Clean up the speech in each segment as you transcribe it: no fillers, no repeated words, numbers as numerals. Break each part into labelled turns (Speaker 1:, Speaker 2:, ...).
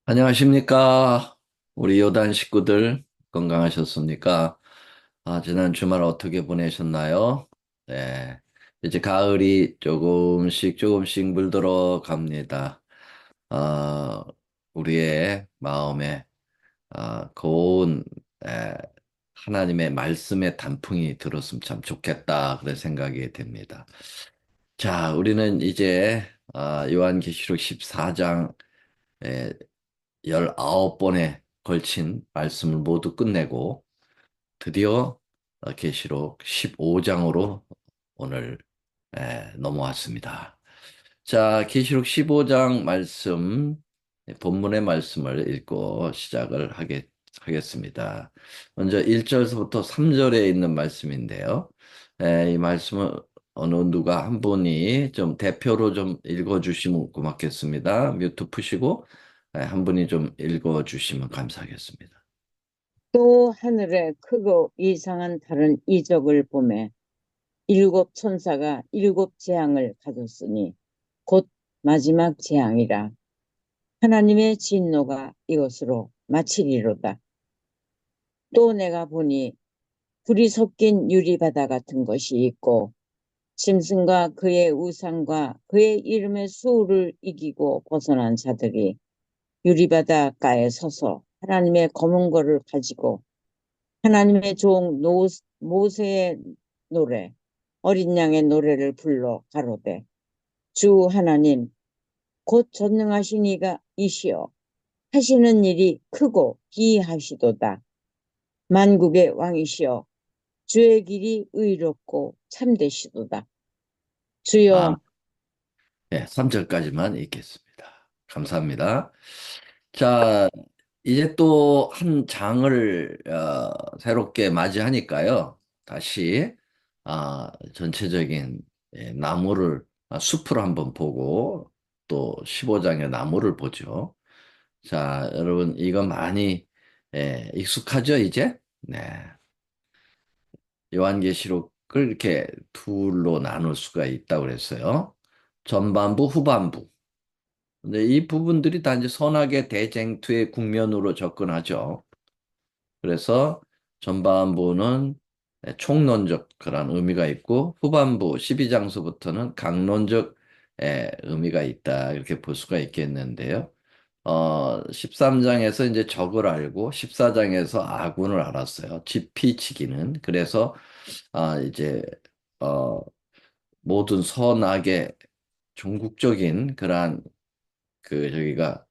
Speaker 1: 안녕하십니까? 우리 요단 식구들 건강하셨습니까? 지난 주말 어떻게 보내셨나요? 네. 이제 가을이 조금씩 조금씩 물들어 갑니다. 아, 우리의 마음에 고운 에, 하나님의 말씀의 단풍이 들었으면 참 좋겠다. 그런 생각이 듭니다. 자, 우리는 이제 요한계시록 14장 19번에 걸친 말씀을 모두 끝내고 드디어 계시록 15장으로 오늘 넘어왔습니다. 자, 계시록 15장 말씀, 본문의 말씀을 읽고 시작을 하겠습니다. 먼저 1절부터 3절에 있는 말씀인데요. 이 말씀은 어느 누가 한 분이 좀 대표로 좀 읽어주시면 고맙겠습니다. 뮤트 푸시고 한 분이 좀 읽어주시면 감사하겠습니다.
Speaker 2: 또 하늘에 크고 이상한 다른 이적을 보매 일곱 천사가 일곱 재앙을 가졌으니 곧 마지막 재앙이라. 하나님의 진노가 이것으로 마치리로다. 또 내가 보니 불이 섞인 유리바다 같은 것이 있고 짐승과 그의 우상과 그의 이름의 수를 이기고 벗어난 자들이 유리바다가에 서서 하나님의 검은 거를 가지고 하나님의 종 모세의 노래, 어린 양의 노래를 불러 가로되, 주 하나님, 곧 전능하신 이가 이시여, 하시는 일이 크고 기이하시도다. 만국의 왕이시여, 주의 길이 의롭고 참되시도다.
Speaker 1: 아,
Speaker 2: 주여.
Speaker 1: 네, 3절까지만 읽겠습니다. 감사합니다. 자, 이제 또 한 장을 새롭게 맞이하니까요. 다시 전체적인 나무를 숲을 한번 보고 또 15장의 나무를 보죠. 자, 여러분 이거 많이 익숙하죠, 이제? 네. 요한계시록을 이렇게 둘로 나눌 수가 있다고 그랬어요. 전반부, 후반부. 근데 이 부분들이 다 이제 선악의 대쟁투의 국면으로 접근하죠. 그래서 전반부는 총론적 그런 의미가 있고 후반부 12장서부터는 강론적 의미가 있다. 이렇게 볼 수가 있겠는데요. 13장에서 이제 적을 알고 14장에서 아군을 알았어요. 지피지기는. 그래서 이제 어, 모든 선악의 종국적인 그러한 저기가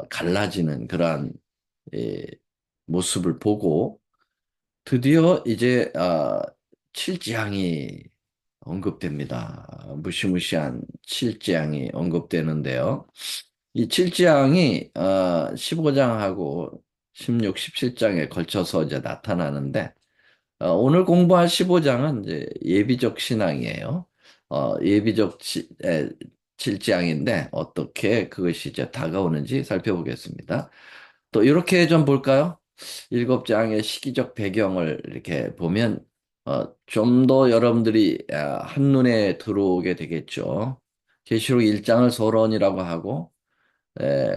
Speaker 1: 갈라지는 그러한 예, 모습을 보고 드디어 이제 7재앙이 언급됩니다. 무시무시한 7재앙이 언급되는데요. 이 7재앙이 15장하고 16, 17장에 걸쳐서 이제 나타나는데 오늘 공부할 15장은 이제 예비적 신앙이에요. 예비적 7장인데 어떻게 그것이 이제 다가오는지 살펴보겠습니다. 또 이렇게 좀 볼까요? 일곱 장의 시기적 배경을 이렇게 보면 좀 더 여러분들이 한눈에 들어오게 되겠죠. 계시록 1장을 서론이라고 하고 에,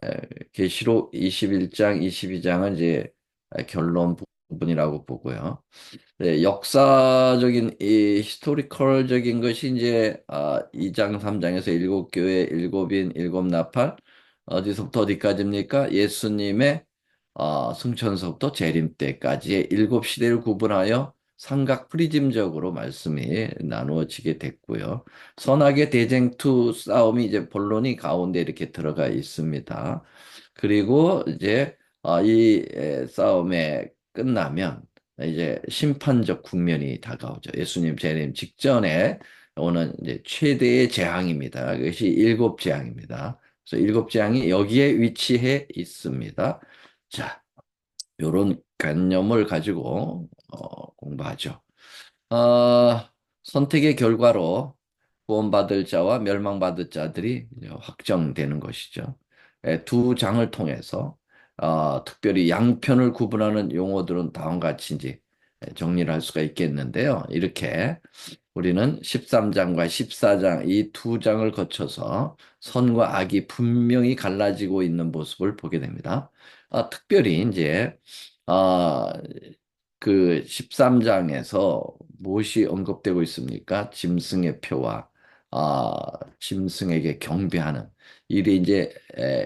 Speaker 1: 계시록 21장, 22장은 이제 결론 부분이라고 보고요. 네, 역사적인 이 히스토리컬적인 것이 이제 2장, 3장에서 일곱 교회, 일곱인, 일곱 나팔 어디서부터 어디까지입니까? 예수님의 승천서부터 재림 때까지의 일곱 시대를 구분하여 삼각 프리즘적으로 말씀이 나누어지게 됐고요. 선악의 대쟁투 싸움이 이제 본론이 가운데 이렇게 들어가 있습니다. 그리고 이제 이 싸움에 끝나면 이제 심판적 국면이 다가오죠. 예수님 재림 직전에 오는 이제 최대의 재앙입니다. 그것이 일곱 재앙입니다. 그래서 일곱 재앙이 여기에 위치해 있습니다. 자, 요런 개념을 가지고 공부하죠. 어, 선택의 결과로 구원받을 자와 멸망받을 자들이 이제 확정되는 것이죠. 두 장을 통해서 특별히 양편을 구분하는 용어들은 다음과 같이 이제 정리를 할 수가 있겠는데요. 이렇게 우리는 13장과 14장 이 두 장을 거쳐서 선과 악이 분명히 갈라지고 있는 모습을 보게 됩니다. 특별히 이제 아, 그 13장에서 무엇이 언급되고 있습니까? 짐승의 표와 아, 짐승에게 경배하는 일이 이제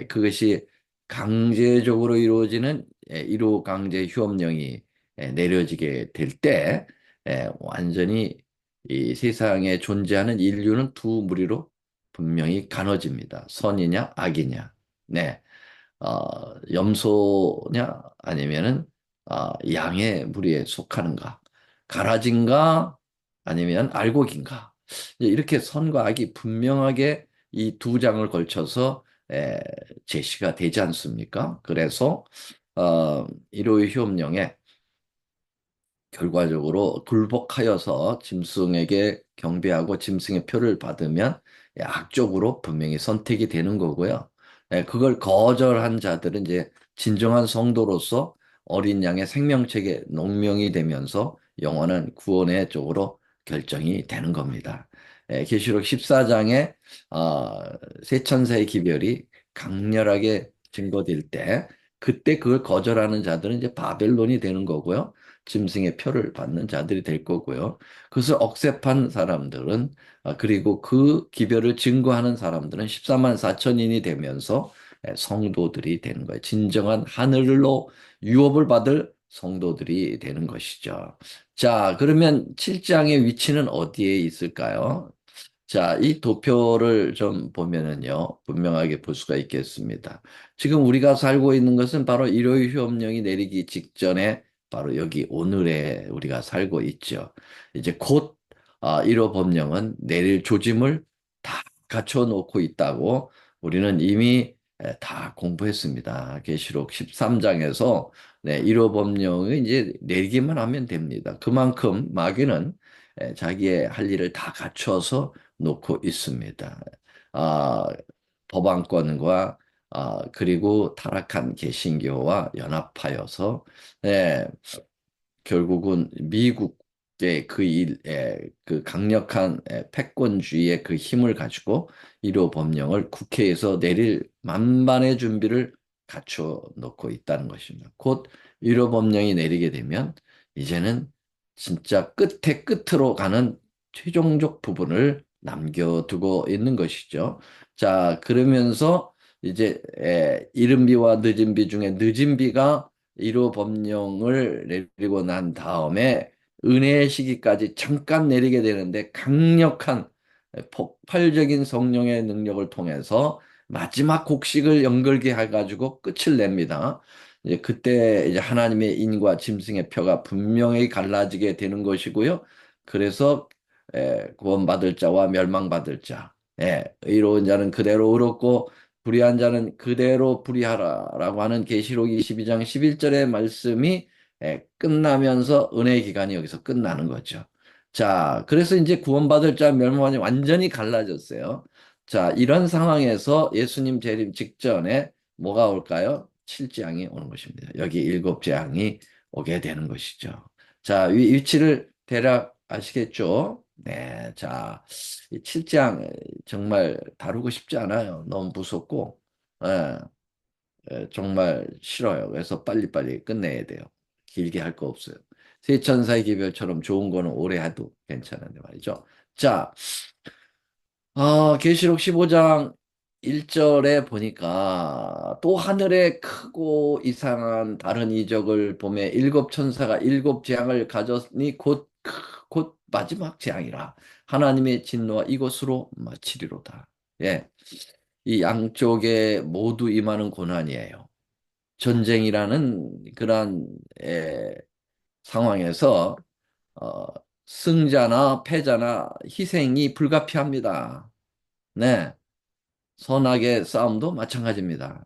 Speaker 1: 그것이 강제적으로 이루어지는 1호 강제 휴업령이 내려지게 될 때 완전히 이 세상에 존재하는 인류는 두 무리로 분명히 가눠집니다. 선이냐 악이냐. 네. 염소냐 아니면은 양의 무리에 속하는가, 가라진가 아니면 알곡인가. 이렇게 선과 악이 분명하게 이 두 장을 걸쳐서 제시가 되지 않습니까? 그래서 일요일 휴업령에 결과적으로 굴복하여서 짐승에게 경배하고 짐승의 표를 받으면 악적으로 분명히 선택이 되는 거고요. 그걸 거절한 자들은 이제 진정한 성도로서 어린 양의 생명책에 농명이 되면서 영원한 구원의 쪽으로 결정이 되는 겁니다. 계시록 14장에 세 천사의 기별이 강렬하게 증거될 때 그때 그걸 거절하는 자들은 이제 바벨론이 되는 거고요. 짐승의 표를 받는 자들이 될 거고요. 그것을 억셉한 사람들은 그리고 그 기별을 증거하는 사람들은 14만 4천인이 되면서 성도들이 되는 거예요. 진정한 하늘로 유업을 받을 성도들이 되는 것이죠. 자, 그러면 7장의 위치는 어디에 있을까요? 자, 이 도표를 좀 보면은요, 분명하게 볼 수가 있겠습니다. 지금 우리가 살고 있는 것은 바로 일요일 휴업령이 내리기 직전에 바로 여기 오늘에 우리가 살고 있죠. 이제 곧 1호 법령은 내릴 조짐을 다 갖춰 놓고 있다고 우리는 이미 다 공부했습니다. 계시록 13장에서 네, 1호 법령을 이제 내리기만 하면 됩니다. 그만큼 마귀는 자기의 할 일을 다 갖춰서 놓고 있습니다. 아, 법안권과 그리고 타락한 개신교와 연합하여서 예, 결국은 미국의 그 그 강력한 패권주의의 그 힘을 가지고 1호 법령을 국회에서 내릴 만반의 준비를 갖춰 놓고 있다는 것입니다. 곧 1호 법령이 내리게 되면 이제는 진짜 끝에 끝으로 가는 최종적 부분을 남겨두고 있는 것이죠. 자, 그러면서 이제 이른 비와 늦은 비 중에 늦은 비가 1호 법령을 내리고 난 다음에 은혜의 시기까지 잠깐 내리게 되는데 강력한 폭발적인 성령의 능력을 통해서 마지막 곡식을 연결케 해가지고 끝을 냅니다. 이제 그때 이제 하나님의 인과 짐승의 표가 분명히 갈라지게 되는 것이고요. 그래서 구원받을 자와 멸망받을 자, 의로운 자는 그대로 의롭고 불의한 자는 그대로 불의하라라고 하는 계시록 22장 11절의 말씀이 끝나면서 은혜의 기간이 여기서 끝나는 거죠. 자, 그래서 이제 구원받을 자 멸망이 완전히 갈라졌어요. 자, 이런 상황에서 예수님 재림 직전에 뭐가 올까요? 7재앙이 오는 것입니다. 여기 일곱 재앙이 오게 되는 것이죠. 자, 위치를 대략 아시겠죠? 네, 자, 이 7장 정말 다루고 싶지 않아요. 너무 무섭고, 예, 정말 싫어요. 그래서 빨리빨리 끝내야 돼요. 길게 할 거 없어요. 세천사의 기별처럼 좋은 거는 오래 해도 괜찮은데 말이죠. 자, 계시록 15장 1절에 보니까 또 하늘에 크고 이상한 다른 이적을 보매 일곱 천사가 일곱 재앙을 가졌으니 곧 마지막 재앙이라 하나님의 진노와 이것으로 마치리로다. 예, 이 양쪽에 모두 임하는 고난이에요. 전쟁이라는 그러한 상황에서 어, 승자나 패자나 희생이 불가피합니다. 네. 선악의 싸움도 마찬가지입니다.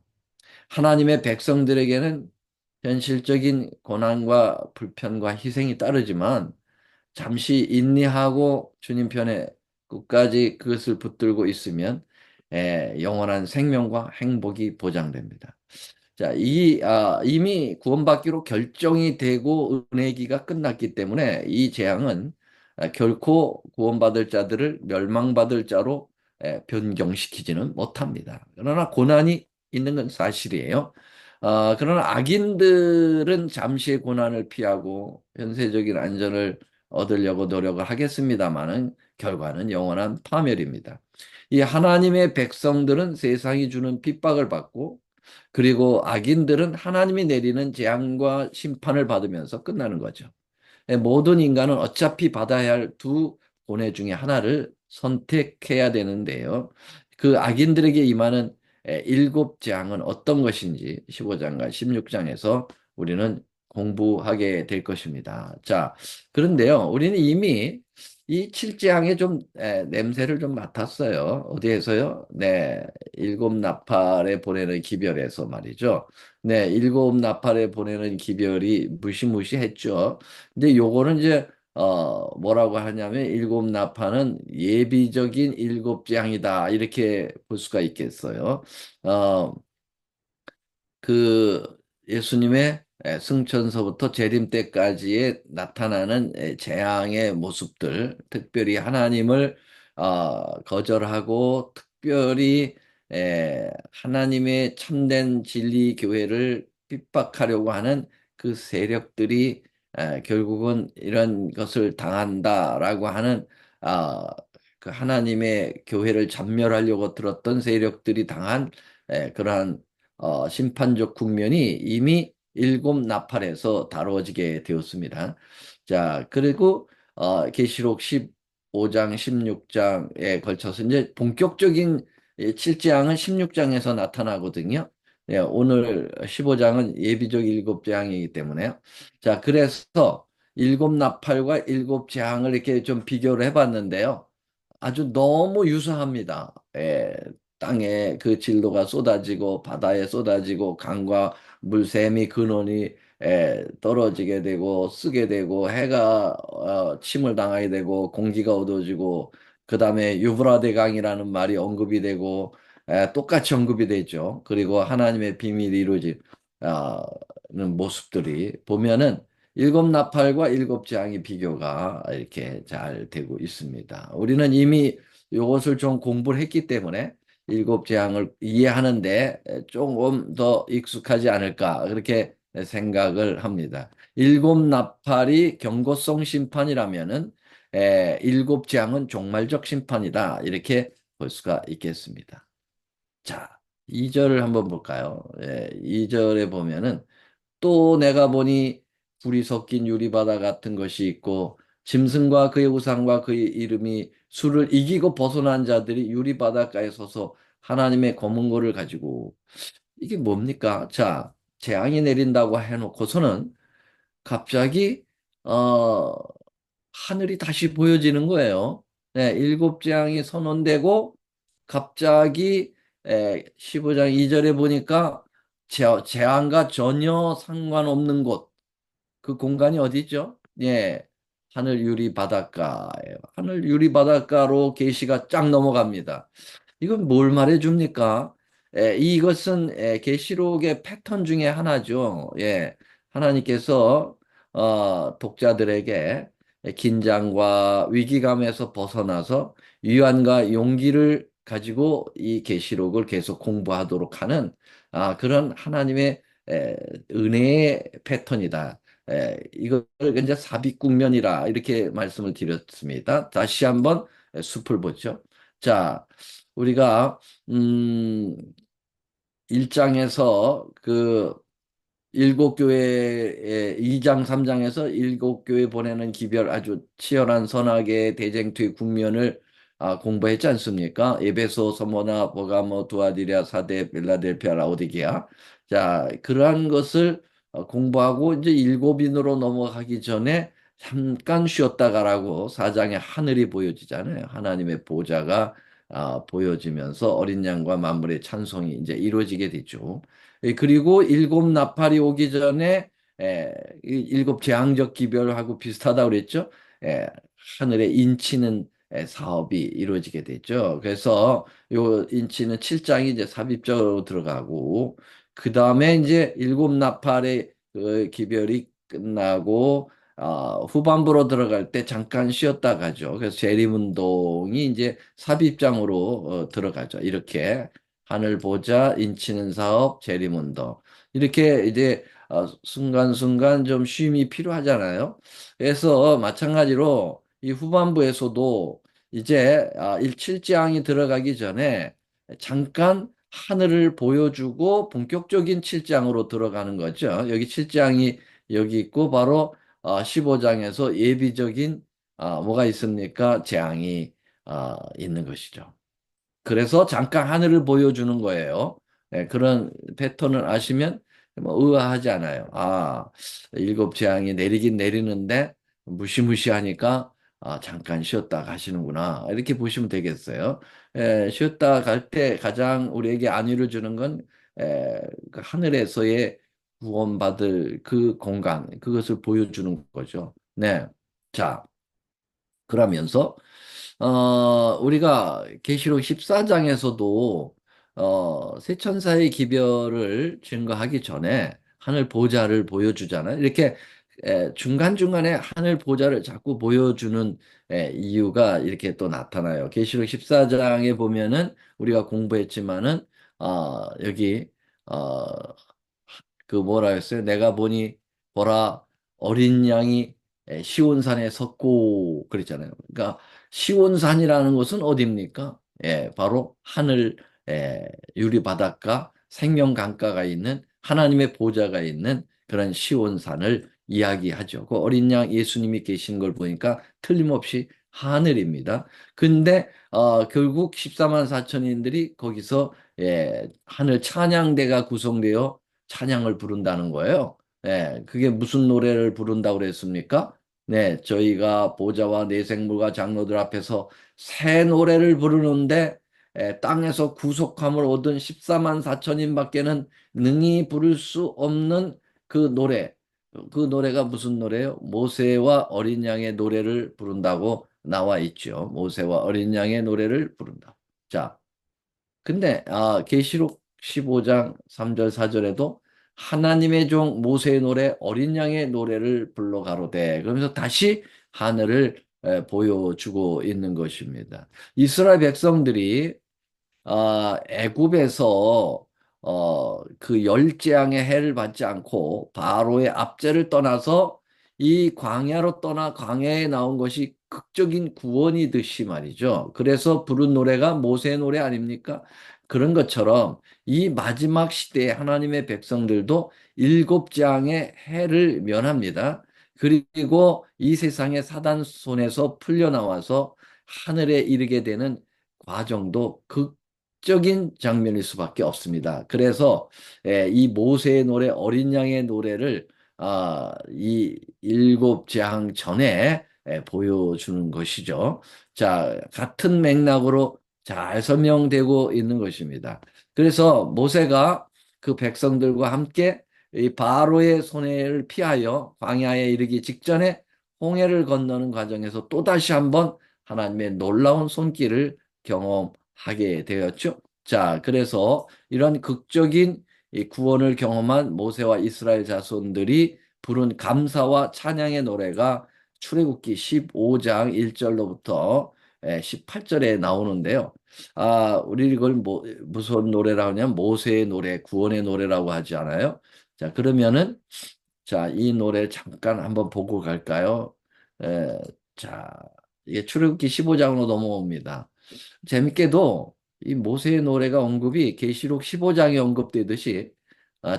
Speaker 1: 하나님의 백성들에게는 현실적인 고난과 불편과 희생이 따르지만 잠시 인내하고 주님 편에 끝까지 그것을 붙들고 있으면 영원한 생명과 행복이 보장됩니다. 자, 이미 구원받기로 결정이 되고 은혜기가 끝났기 때문에 이 재앙은 결코 구원받을 자들을 멸망받을 자로 변경시키지는 못합니다. 그러나 고난이 있는 건 사실이에요. 그러나 악인들은 잠시의 고난을 피하고 현세적인 안전을 얻으려고 노력을 하겠습니다만은 결과는 영원한 파멸입니다. 이 하나님의 백성들은 세상이 주는 핍박을 받고 그리고 악인들은 하나님이 내리는 재앙과 심판을 받으면서 끝나는 거죠. 모든 인간은 어차피 받아야 할 두 고뇌 중에 하나를 선택해야 되는데요. 그 악인들에게 임하는 일곱 재앙은 어떤 것인지 15장과 16장에서 우리는 공부하게 될 것입니다. 자, 그런데요. 우리는 이미 이 7재앙의 좀 냄새를 좀 맡았어요. 어디에서요? 네, 일곱 나팔에 보내는 기별에서 말이죠. 네, 일곱 나팔에 보내는 기별이 무시무시했죠. 근데 요거는 이제 뭐라고 하냐면 일곱 나팔은 예비적인 일곱 재앙이다 이렇게 볼 수가 있겠어요. 어, 그 예수님의 승천서부터 재림 때까지의 나타나는 재앙의 모습들, 특별히 하나님을 거절하고 특별히 하나님의 참된 진리 교회를 핍박하려고 하는 그 세력들이 결국은 이런 것을 당한다라고 하는 아, 그 하나님의 교회를 잔멸하려고 들었던 세력들이 당한 그러한 심판적 국면이 이미 일곱 나팔에서 다루어지게 되었습니다. 자, 그리고 계시록 15장, 16장에 걸쳐서 이제 본격적인 7재앙은 16장에서 나타나거든요. 예, 오늘 15장은 예비적 일곱 재앙이기 때문에요. 자, 그래서 일곱 나팔과 일곱 재앙을 이렇게 좀 비교를 해봤는데요. 아주 너무 유사합니다. 땅에 그 진로가 쏟아지고 바다에 쏟아지고 강과 물샘이 근원이 떨어지게 되고 쓰게 되고 해가 침을 당하게 되고 공기가 어두워지고 그다음에 유브라데 강이라는 말이 언급이 되고 똑같이 언급이 되죠. 그리고 하나님의 비밀이 이루어지는 모습들이 보면은 일곱 나팔과 일곱 재앙의 비교가 이렇게 잘 되고 있습니다. 우리는 이미 이것을 좀 공부를 했기 때문에 일곱 재앙을 이해하는데 조금 더 익숙하지 않을까 그렇게 생각을 합니다. 일곱 나팔이 경고성 심판이라면은 일곱 재앙은 종말적 심판이다 이렇게 볼 수가 있겠습니다. 자, 2절을 한번 볼까요? 2절에 보면은 또 내가 보니 불이 섞인 유리바다 같은 것이 있고 짐승과 그의 우상과 그의 이름이 수를 이기고 벗어난 자들이 유리바닷가에 서서 하나님의 검은 고를 가지고 이게 뭡니까? 자, 재앙이 내린다고 해놓고서는 갑자기 어 하늘이 다시 보여지는 거예요. 네, 일곱 재앙이 선언되고 갑자기 15장 2절에 보니까 재앙과 전혀 상관없는 곳, 그 공간이 어디죠? 예, 하늘 유리 바닷가예요. 하늘 유리 바닷가로 계시가 쫙 넘어갑니다. 이건 뭘 말해 줍니까? 이것은 계시록의 패턴 중에 하나죠. 예. 하나님께서 독자들에게 긴장과 위기감에서 벗어나서 유한과 용기를 가지고 이 계시록을 계속 공부하도록 하는 그런 하나님의 은혜의 패턴이다. 이걸 이제 삽입국면이라 이렇게 말씀을 드렸습니다. 다시 한번 숲을 보죠. 자, 우리가 음 1장에서 그 일곱 교회의 2장 3장에서 일곱 교회 보내는 기별 아주 치열한 선악의 대쟁투의 국면을 공부했지 않습니까? 에베소, 서머나, 버가모, 두아디랴, 사대, 빌라델피아, 라오디게아. 자, 그러한 것을 공부하고 이제 일곱인으로 넘어가기 전에 잠깐 쉬었다가라고 4장에 하늘이 보여지잖아요. 하나님의 보좌가 보여지면서 어린 양과 만물의 찬송이 이제 이루어지게 되죠. 그리고 일곱 나팔이 오기 전에 이 일곱 재앙적 기별하고 비슷하다고 그랬죠. 에, 하늘에 인치는 사업이 이루어지게 되죠. 그래서 요 인치는 7장이 이제 삽입적으로 들어가고 그 다음에 이제 일곱 나팔의 그 기별이 끝나고 후반부로 들어갈 때 잠깐 쉬었다 가죠. 그래서 재림운동이 이제 삽입장으로 들어가죠. 이렇게 하늘 보자, 인치는 사업, 재림운동 이렇게 이제 순간순간 좀 쉼이 필요하잖아요. 그래서 마찬가지로 이 후반부에서도 이제 7장이 들어가기 전에 잠깐 하늘을 보여주고 본격적인 7장으로 들어가는 거죠. 여기 7장이 여기 있고 바로 15장에서 예비적인 뭐가 있습니까? 재앙이 있는 것이죠. 그래서 잠깐 하늘을 보여주는 거예요. 네, 그런 패턴을 아시면 뭐 의아하지 않아요. 일곱 재앙이 내리긴 내리는데 무시무시하니까 잠깐 쉬었다 가시는구나. 이렇게 보시면 되겠어요. 쉬었다 갈 때 가장 우리에게 안위를 주는 건 그 하늘에서의 구원받을 그 공간, 그것을 보여주는 거죠. 네. 자, 그러면서 우리가 계시록 14장에서도 새 천사의 기별을 증거하기 전에 하늘 보좌를 보여주잖아요. 이렇게 중간중간에 하늘 보좌를 자꾸 보여주는 이유가 이렇게 또 나타나요. 계시록 14장에 보면은 우리가 공부했지만은 여기 어, 그 뭐라 했어요? 내가 보니 보라 어린 양이 시온산에 섰고 그랬잖아요. 그러니까 시온산이라는 곳은 어디입니까? 바로 하늘 유리 바닷가 생명 강가가 있는 하나님의 보좌가 있는 그런 시온산을 이야기하죠. 그 어린 양 예수님이 계신 걸 보니까 틀림없이 하늘입니다. 근데 결국 14만 4천인들이 거기서 하늘 찬양대가 구성되어 찬양을 부른다는 거예요. 네, 그게 무슨 노래를 부른다고 그랬습니까? 네, 저희가 보좌와 내생물과 장로들 앞에서 새 노래를 부르는데 땅에서 구속함을 얻은 14만 4천인밖에는 능히 부를 수 없는 그 노래. 그 노래가 무슨 노래예요? 모세와 어린 양의 노래를 부른다고 나와 있죠. 모세와 어린 양의 노래를 부른다. 자, 근데 계시록 15장 3절 4절에도 하나님의 종 모세의 노래 어린 양의 노래를 불러 가로되 그러면서 다시 하늘을 보여주고 있는 것입니다. 이스라엘 백성들이 애굽에서 그 열재앙의 해를 받지 않고 바로의 압제를 떠나서 이 광야로 떠나 광야에 나온 것이 극적인 구원이듯이 말이죠. 그래서 부른 노래가 모세의 노래 아닙니까? 그런 것처럼 이 마지막 시대에 하나님의 백성들도 일곱 재앙의 해를 면합니다. 그리고 이 세상의 사단 손에서 풀려나와서 하늘에 이르게 되는 과정도 적인 장면일 수밖에 없습니다. 그래서 이 모세의 노래, 어린 양의 노래를 이 일곱 재앙 전에 보여주는 것이죠. 자, 같은 맥락으로 잘 설명되고 있는 것입니다. 그래서 모세가 그 백성들과 함께 이 바로의 손해를 피하여 광야에 이르기 직전에 홍해를 건너는 과정에서 또다시 한번 하나님의 놀라운 손길을 경험하게 되었죠. 자, 그래서 이런 극적인 이 구원을 경험한 모세와 이스라엘 자손들이 부른 감사와 찬양의 노래가 출애굽기 15장 1절로부터 18절에 나오는데요. 우리 이걸 무슨 노래라고 하냐면 모세의 노래, 구원의 노래라고 하지 않아요? 자, 그러면은 자, 이 노래 잠깐 한번 보고 갈까요? 에, 자, 이게 출애굽기 15장으로 넘어옵니다. 재밌게도 이 모세의 노래가 언급이 계시록 15장에 언급되듯이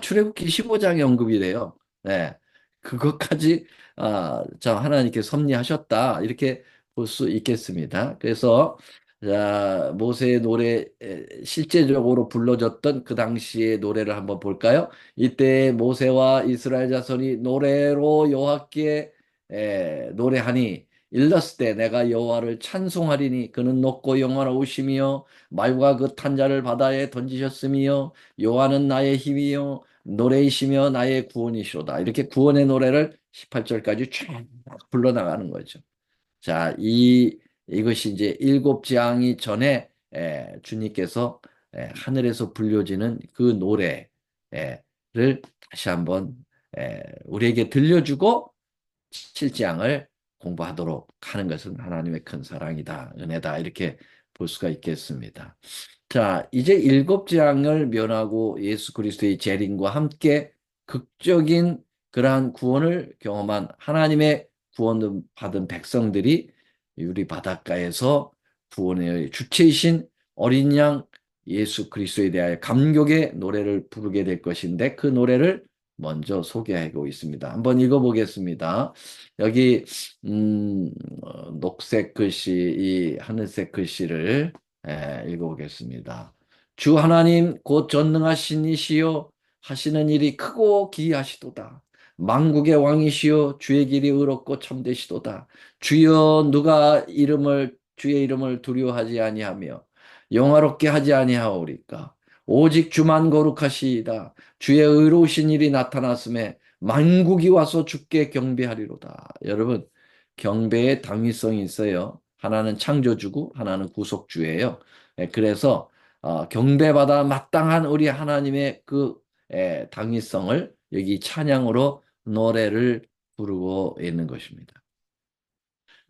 Speaker 1: 출애굽기 15장에 언급이 돼요. 네. 그것까지 자 하나님께 섭리하셨다 이렇게 볼 수 있겠습니다. 그래서 자, 모세의 노래 실제적으로 불러졌던 그 당시의 노래를 한번 볼까요? 이때 모세와 이스라엘 자손이 노래로 여호와께 노래하니 일렀을 때 내가 여호와를 찬송하리니 그는 높고 영원하오시며 말과 그 탄자를 바다에 던지셨으며 여호와는 나의 힘이요 노래이시며 나의 구원이시로다. 이렇게 구원의 노래를 18절까지 쫙 불러나가는 거죠. 자, 이것이 이제 일곱 재앙이 전에 주님께서 하늘에서 불려지는 그 노래. 를 다시 한번 우리에게 들려주고 7장을 공부하도록 하는 것은 하나님의 큰 사랑이다, 은혜다, 이렇게 볼 수가 있겠습니다. 자, 이제 7장을 면하고 예수 그리스도의 재림과 함께 극적인 그러한 구원을 경험한 하나님의 구원을 받은 백성들이 유리 바닷가에서 구원의 주체이신 어린 양 예수 그리스도에 대하여 감격의 노래를 부르게 될 것인데, 그 노래를 먼저 소개하고 있습니다. 한번 읽어보겠습니다. 여기 녹색 글씨, 이 하늘색 글씨를 읽어보겠습니다. 주 하나님 곧 전능하신 이시여, 하시는 일이 크고 기이하시도다. 만국의 왕이시여, 주의 길이 의롭고 참되시도다. 주여, 누가 주의 이름을 두려워하지 아니하며 영화롭게 하지 아니하오리까. 오직 주만 거룩하시이다. 주의 의로우신 일이 나타났음에 만국이 와서 주께 경배하리로다. 여러분, 경배의 당위성이 있어요. 하나는 창조주고 하나는 구속주예요. 그래서 경배받아 마땅한 우리 하나님의 그 당위성을 여기 찬양으로 노래를 부르고 있는 것입니다.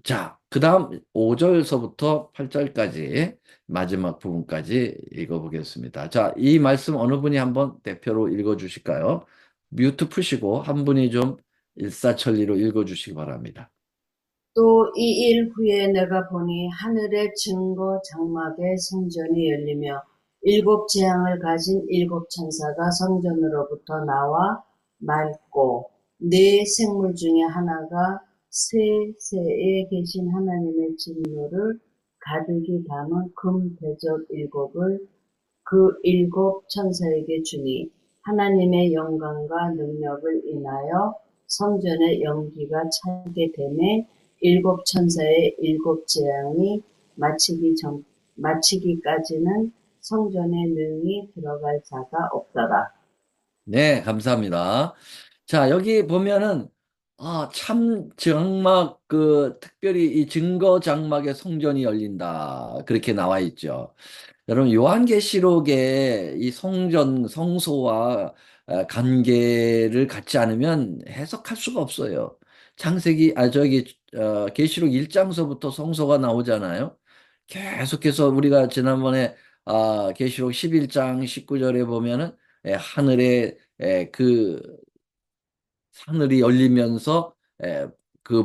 Speaker 1: 자, 그 다음 5절서부터 8절까지 마지막 부분까지 읽어보겠습니다. 자, 이 말씀 어느 분이 한번 대표로 읽어주실까요? 뮤트 푸시고 한 분이 좀 일사천리로 읽어주시기 바랍니다.
Speaker 3: 또 이 일 후에 내가 보니 하늘의 증거 장막의 성전이 열리며 일곱 재앙을 가진 일곱 천사가 성전으로부터 나와 맑고 네 생물 중에 하나가 세세에 계신 하나님의 진노를 가득히 담은 금 대접 일곱을 그 일곱 천사에게 주니 하나님의 영광과 능력을 인하여 성전의 연기가 차게 되매 일곱 천사의 일곱 재앙이 마치기까지는 성전에 능히 들어갈 자가 없더라.
Speaker 1: 네, 감사합니다. 자, 여기 보면은, 참 장막, 특별히 이 증거 장막의 성전이 열린다. 그렇게 나와 있죠. 여러분, 요한계시록에 이 성소와 관계를 갖지 않으면 해석할 수가 없어요. 계시록 1장서부터 성소가 나오잖아요. 계속해서 우리가 지난번에 계시록 11장 19절에 보면은 하늘에 하늘이 열리면서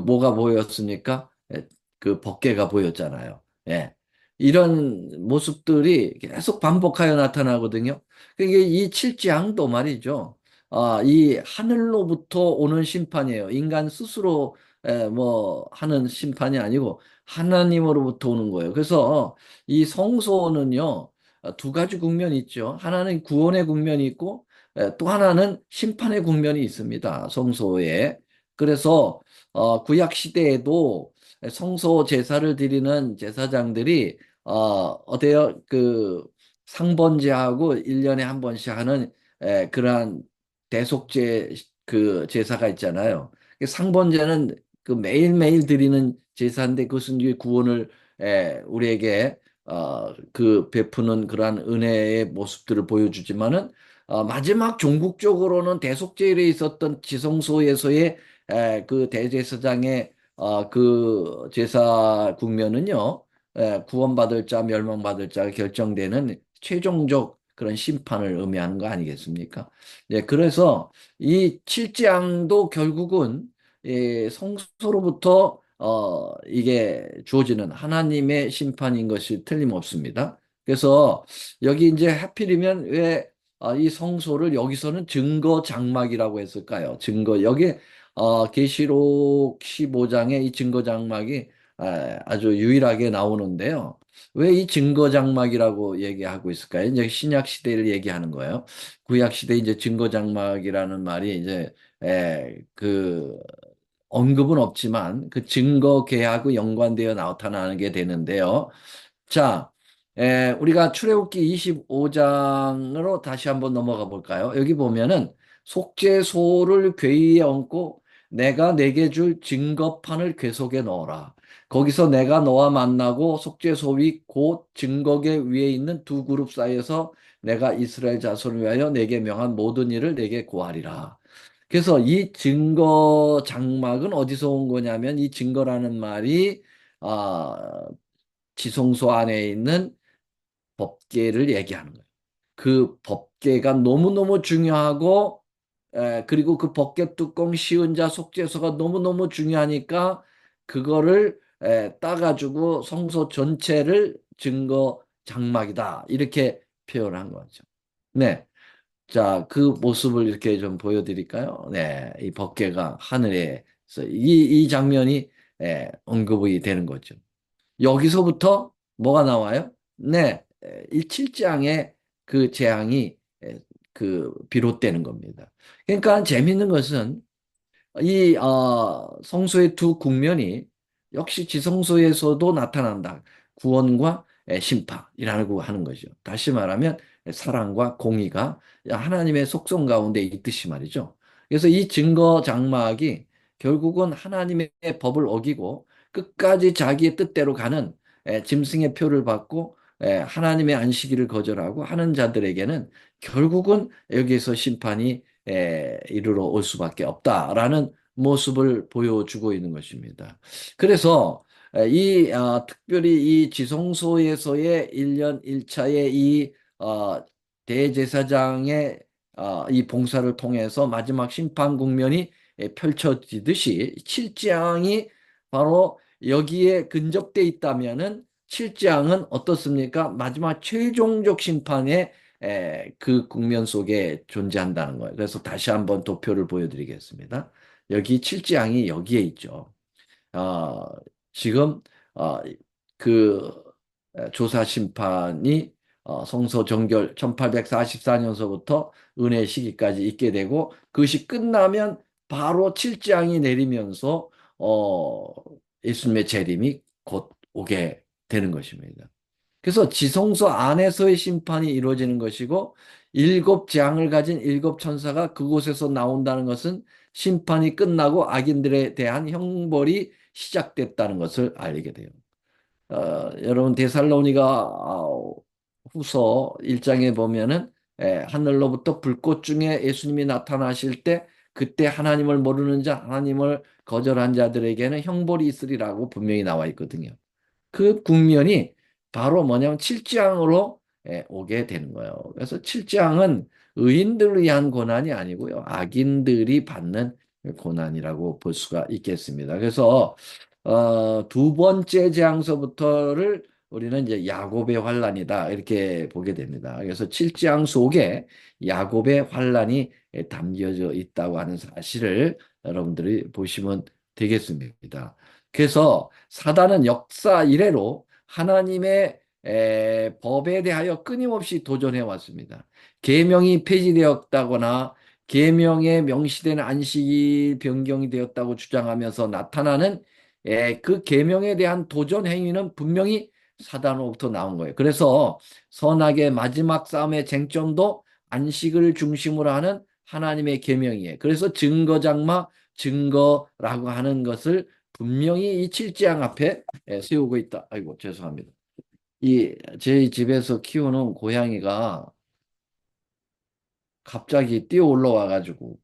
Speaker 1: 뭐가 보였습니까? 그 법궤가 보였잖아요. 예. 이런 모습들이 계속 반복하여 나타나거든요. 그게 이 칠지양도 말이죠. 이 하늘로부터 오는 심판이에요. 인간 스스로 뭐 하는 심판이 아니고 하나님으로부터 오는 거예요. 그래서 이 성소는요, 두 가지 국면이 있죠. 하나는 구원의 국면이 있고 또 하나는 심판의 국면이 있습니다. 성소에. 그래서 구약 시대에도 성소 제사를 드리는 제사장들이 어때요? 그 상번제하고 1년에 한 번씩 하는 그러한 대속제 그 제사가 있잖아요. 상번제는 그 매일매일 드리는 제사인데, 그것은 이제 구원을 우리에게 그 베푸는 그러한 은혜의 모습들을 보여주지만은 마지막 종국적으로는 대속제일에 있었던 지성소에서의 그 대제사장의 그 제사 국면은요, 구원받을 자, 멸망받을 자가 결정되는 최종적 그런 심판을 의미하는 거 아니겠습니까? 네, 그래서 이 칠재앙도 결국은 성소로부터 이게 주어지는 하나님의 심판인 것이 틀림없습니다. 그래서 여기 이제 하필이면 왜 이 성소를 여기서는 증거 장막이라고 했을까요? 여기 계시록 15장에 이 증거 장막이 아주 유일하게 나오는데요. 왜 이 증거 장막이라고 얘기하고 있을까요? 이제 신약 시대를 얘기하는 거예요. 구약 시대 이제 증거 장막이라는 말이 이제 그 언급은 없지만 그 증거 계하고 연관되어 나타나는 게 되는데요. 자, 우리가 출애굽기 25장으로 다시 한번 넘어가 볼까요? 여기 보면은 속죄소를 궤위에 얹고 내가 내게 줄 증거판을 궤 속에 넣어라. 거기서 내가 너와 만나고 속죄소위 곧 증거계 위에 있는 두 그룹 사이에서 내가 이스라엘 자손을 위하여 내게 명한 모든 일을 내게 고하리라. 그래서 이 증거 장막은 어디서 온 거냐면 이 증거라는 말이 아, 지성소 안에 있는 법계를 얘기하는 거예요. 그 법계가 너무너무 중요하고 그리고 그 법계 뚜껑 씌운 자 속죄소가 너무너무 중요하니까 그거를 따가지고 성소 전체를 증거 장막이다 이렇게 표현한 거죠. 네. 자, 그 모습을 이렇게 좀 보여드릴까요? 네, 이 법궤가 하늘에서 이 장면이 언급이 되는 거죠. 여기서부터 뭐가 나와요? 네, 이 7장의 그 재앙이 비롯되는 겁니다. 그러니까 재밌는 것은 이 성소의 두 국면이 역시 지성소에서도 나타난다. 구원과 심판이라고 하는 거죠. 다시 말하면 사랑과 공의가 하나님의 속성 가운데 있듯이 말이죠. 그래서 이 증거 장막이 결국은 하나님의 법을 어기고 끝까지 자기의 뜻대로 가는 짐승의 표를 받고 하나님의 안식일을 거절하고 하는 자들에게는 결국은 여기에서 심판이 이르러 올 수밖에 없다라는 모습을 보여주고 있는 것입니다. 그래서 특별히 이 지성소에서의 1년 1차의 이 대제사장의 이 봉사를 통해서 마지막 심판 국면이 펼쳐지듯이 7장이 바로 여기에 근접돼 있다면은 7장은 어떻습니까? 마지막 최종적 심판의 그 국면 속에 존재한다는 거예요. 그래서 다시 한번 도표를 보여드리겠습니다. 여기 7장이 여기에 있죠. 어, 지금 어, 그 조사 심판이 성서 정결 1844년서부터 은혜 시기까지 있게 되고 그것이 끝나면 바로 7장이 내리면서 어, 예수님의 재림이 곧 오게 되는 것입니다. 그래서 지성소 안에서의 심판이 이루어지는 것이고 일곱 재앙을 가진 일곱 천사가 그곳에서 나온다는 것은 심판이 끝나고 악인들에 대한 형벌이 시작됐다는 것을 알게 돼요. 여러분 데살로니가 후서 1장에 보면은 하늘로부터 불꽃 중에 예수님이 나타나실 때 그때 하나님을 모르는 자, 하나님을 거절한 자들에게는 형벌이 있으리라고 분명히 나와 있거든요. 그 국면이 바로 뭐냐면 7장으로 오게 되는 거예요. 그래서 7장은 의인들을 위한 고난이 아니고요. 악인들이 받는 고난이라고 볼 수가 있겠습니다. 그래서 두 번째 재앙서부터를 우리는 이제 야곱의 환란이다 이렇게 보게 됩니다. 그래서 7장 속에 야곱의 환란이 담겨져 있다고 하는 사실을 여러분들이 보시면 되겠습니다. 그래서 사단은 역사 이래로 하나님의 법에 대하여 끊임없이 도전해 왔습니다. 계명이 폐지되었다거나 계명에 명시되는 안식이 변경이 되었다고 주장하면서 나타나는 그 계명에 대한 도전 행위는 분명히 사단으로부터 나온 거예요. 그래서 선악의 마지막 싸움의 쟁점도 안식을 중심으로 하는 하나님의 계명이에요. 그래서 증거장막 증거라고 하는 것을 분명히 이 7장 앞에 세우고 있다. 아이고, 죄송합니다. 저희 집에서 키우는 고양이가 갑자기 뛰어 올라와가지고,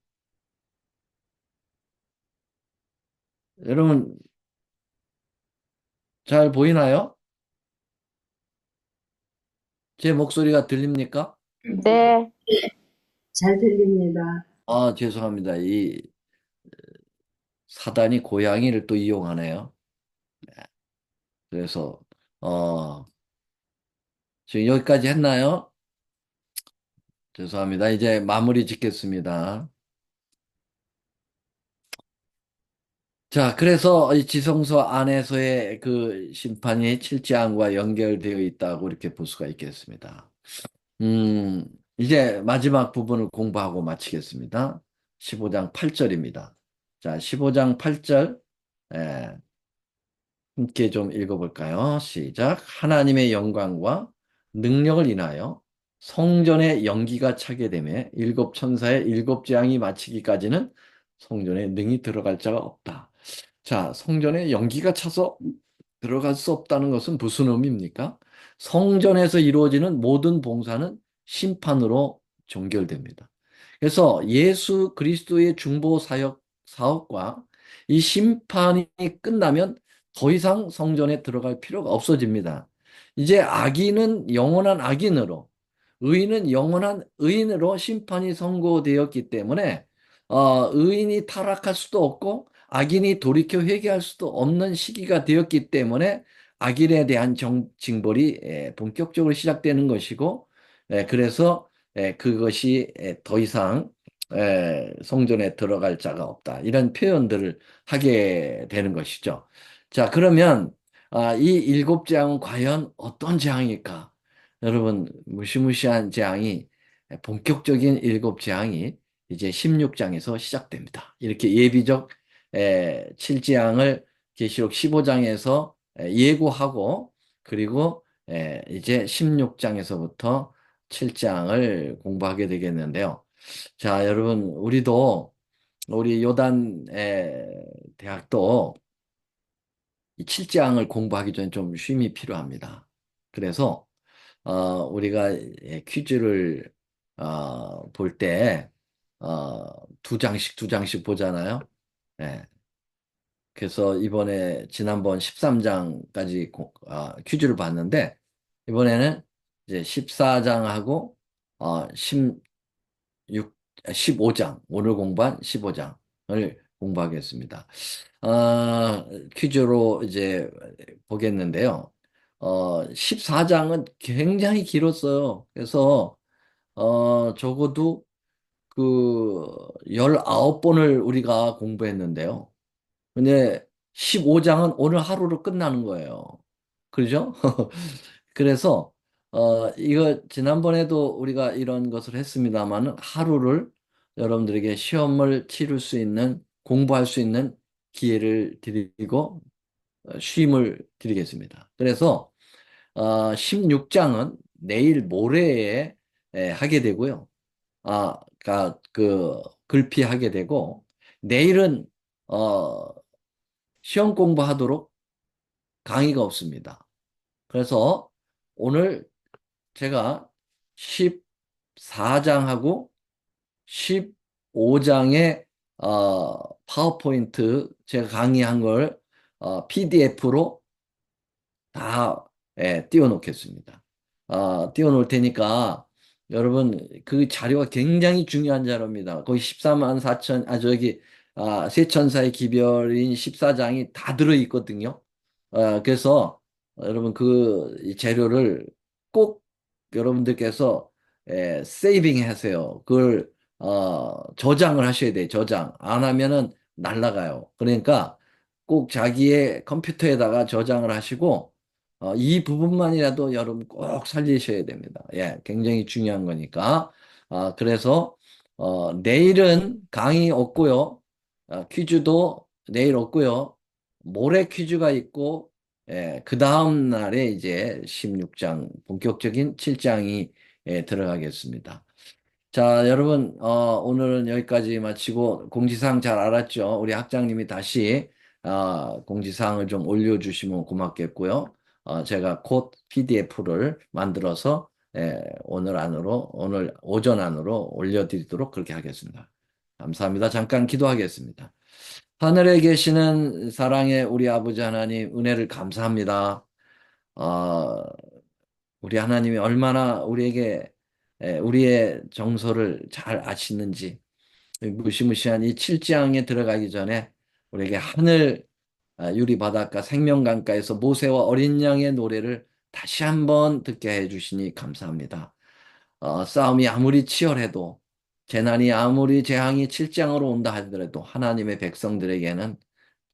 Speaker 1: 여러분, 잘 보이나요? 제 목소리가 들립니까?
Speaker 4: 네,
Speaker 3: 잘 들립니다.
Speaker 1: 죄송합니다. 이 사단이 고양이를 또 이용하네요. 그래서, 어, 지금 여기까지 했나요? 죄송합니다. 이제 마무리 짓겠습니다. 자, 그래서 이 지성소 안에서의 그 심판이 7장과 연결되어 있다고 이렇게 볼 수가 있겠습니다. 음, 이제 마지막 부분을 공부하고 마치겠습니다. 15장 8절입니다. 자, 15장 8절, 함께 좀 읽어볼까요? 시작. 하나님의 영광과 능력을 인하여 성전에 연기가 차게 되매 일곱 천사의 일곱 재앙이 마치기까지는 성전에 능히 들어갈 자가 없다. 자, 성전에 연기가 차서 들어갈 수 없다는 것은 무슨 의미입니까? 성전에서 이루어지는 모든 봉사는 심판으로 종결됩니다. 그래서 예수 그리스도의 중보 사역과 이 심판이 끝나면 더 이상 성전에 들어갈 필요가 없어집니다. 이제 악인은 영원한 악인으로, 의인은 영원한 의인으로 심판이 선고되었기 때문에 의인이 타락할 수도 없고 악인이 돌이켜 회개할 수도 없는 시기가 되었기 때문에 악인에 대한 징벌이 본격적으로 시작되는 것이고, 그래서 그것이 더 이상 성전에 들어갈 자가 없다, 이런 표현들을 하게 되는 것이죠. 자, 그러면 이 일곱 재앙은 과연 어떤 재앙일까? 여러분, 무시무시한 재앙이, 본격적인 일곱 재앙이 이제 16장에서 시작됩니다. 이렇게 예비적 7재앙을 계시록 15장에서 예고하고, 그리고 이제 16장에서부터 7장을 공부하게 되겠는데요. 자, 여러분, 우리 요단 대학도 이 7장을 공부하기 전에 좀 쉼이 필요합니다. 그래서 우리가 퀴즈를 볼 때, 두 장씩 두 장씩 보잖아요. 예. 그래서 지난번 13장까지 퀴즈를 봤는데, 이번에는 이제 14장하고 16, 15장, 오늘 공부한 15장을 공부하겠습니다. 퀴즈로 이제 보겠는데요. 14장은 굉장히 길었어요. 그래서, 적어도 그 19번을 우리가 공부했는데요. 근데 15장은 오늘 하루로 끝나는 거예요. 그죠? 그래서, 이거 지난번에도 우리가 이런 것을 했습니다만, 하루를 여러분들에게 시험을 치를 수 있는, 공부할 수 있는 기회를 드리고, 쉼을 드리겠습니다. 그래서 16장은 내일 모레에 하게 되고요. 글피하게 되고, 내일은 어, 시험 공부하도록 강의가 없습니다. 그래서 오늘 제가 14장하고 15장의 파워포인트 제가 강의한 걸 PDF로 다 띄워놓겠습니다. 띄워놓을 테니까 여러분, 그 자료가 굉장히 중요한 자료입니다. 거의 14만 4천, 세천사의 기별인 14장이 다 들어있거든요. 그래서 여러분, 이 자료를 꼭 여러분들께서 세이빙 하세요. 그걸 저장을 하셔야 돼요. 저장. 안 하면은 날라가요. 그러니까 꼭 자기의 컴퓨터에다가 저장을 하시고, 이 부분만이라도 여러분 꼭 살리셔야 됩니다. 예, 굉장히 중요한 거니까. 그래서, 내일은 강의 없고요. 퀴즈도 내일 없고요. 모레 퀴즈가 있고, 그 다음 날에 이제 16장, 본격적인 7장이 들어가겠습니다. 자, 여러분, 오늘은 여기까지 마치고 공지사항 잘 알았죠? 우리 학장님이 다시 공지사항을 좀 올려주시면 고맙겠고요. 제가 곧 PDF를 만들어서 오늘 오전 안으로 올려드리도록 그렇게 하겠습니다. 감사합니다. 잠깐 기도하겠습니다. 하늘에 계시는 사랑의 우리 아버지 하나님, 은혜를 감사합니다. 어, 우리 하나님이 얼마나 우리에게 우리의 정서를 잘 아시는지, 무시무시한 이 7장에 들어가기 전에 우리에게 하늘, 유리 바닷가 생명강가에서 모세와 어린 양의 노래를 다시 한번 듣게 해주시니 감사합니다. 싸움이 아무리 치열해도, 재난이 아무리 재앙이 7장으로 온다 하더라도 하나님의 백성들에게는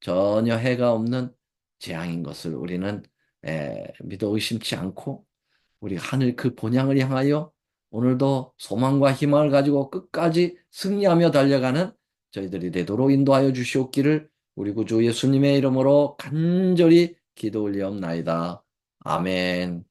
Speaker 1: 전혀 해가 없는 재앙인 것을 우리는 믿어 의심치 않고, 우리 하늘 그 본향을 향하여 오늘도 소망과 희망을 가지고 끝까지 승리하며 달려가는 저희들이 되도록 인도하여 주시옵기를 우리 구주 예수님의 이름으로 간절히 기도 올리옵나이다. 아멘.